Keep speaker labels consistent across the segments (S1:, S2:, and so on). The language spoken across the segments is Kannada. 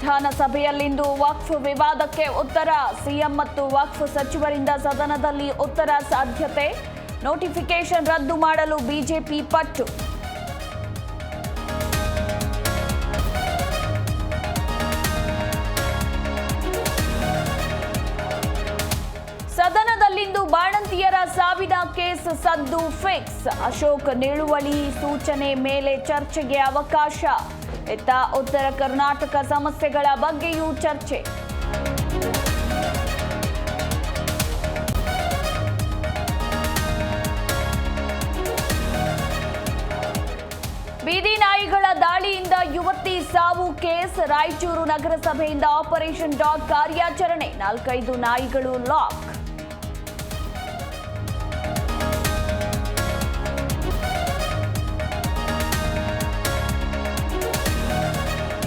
S1: ವಿಧಾನಸಭೆಯಲ್ಲಿಂದು ವಕ್ಫ್ ವಿವಾದಕ್ಕೆ ಉತ್ತರ. ಸಿಎಂ ಮತ್ತು ವಕ್ಫ್ ಸಚಿವರಿಂದ ಸದನದಲ್ಲಿ ಉತ್ತರ ಸಾಧ್ಯತೆ. ನೋಟಿಫಿಕೇಶನ್ ರದ್ದು ಮಾಡಲು ಬಿಜೆಪಿ ಪಟ್ಟು. ಸದನದಲ್ಲಿಂದು ಬಾಣಂತಿಯರ ಸಾವಿನ ಕೇಸ್ ಸದ್ದು ಫಿಕ್ಸ್. ಅಶೋಕ್ ನಿಳುವಳಿ ಸೂಚನೆ ಮೇಲೆ ಚರ್ಚೆಗೆ ಅವಕಾಶ. ಇತ್ತ ಉತ್ತರ ಕರ್ನಾಟಕ ಸಮಸ್ಯೆಗಳ ಬಗ್ಗೆಯೂ ಚರ್ಚೆ. ಬೀದಿ ನಾಯಿಗಳ ದಾಳಿಯಿಂದ ಯುವತಿ ಸಾವು ಕೇಸ್. ರಾಯಚೂರು ನಗರಸಭೆಯಿಂದ ಆಪರೇಷನ್ ಡಾಗ್ ಕಾರ್ಯಾಚರಣೆ. 4-5 ನಾಯಿಗಳು ಲಾಕ್.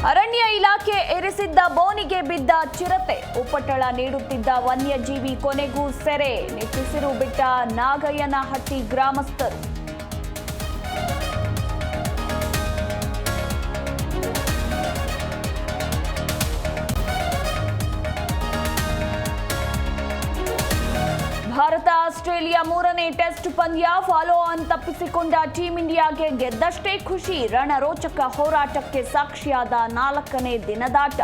S1: ಅರಣ್ಯ ಇಲಾಖೆ ಇರಿಸಿದ್ದ ಬೋನಿಗೆ ಬಿದ್ದ ಚಿರತೆ. ಉಪಟಳ ನೀಡುತ್ತಿದ್ದ ವನ್ಯಜೀವಿ ಕೊನೆಗೂ ಸೆರೆ. ನಿಟ್ಟುಸಿರು ಬಿಟ್ಟ ನಾಗಯ್ಯನಹಟ್ಟಿ ಗ್ರಾಮಸ್ಥರು. ಭಾರತ ಆಸ್ಟ್ರೇಲಿಯಾ 3ನೇ ಟೆಸ್ಟ್ ಪಂದ್ಯ. ಫಾಲೋ ಆನ್ ತಪ್ಪಿಸಿಕೊಂಡ ಟೀಂ ಇಂಡಿಯಾಗೆ ಗೆದ್ದಷ್ಟೇ ಖುಷಿ. ರಣರೋಚಕ ಹೋರಾಟಕ್ಕೆ ಸಾಕ್ಷಿಯಾದ 4ನೇ ದಿನದಾಟ.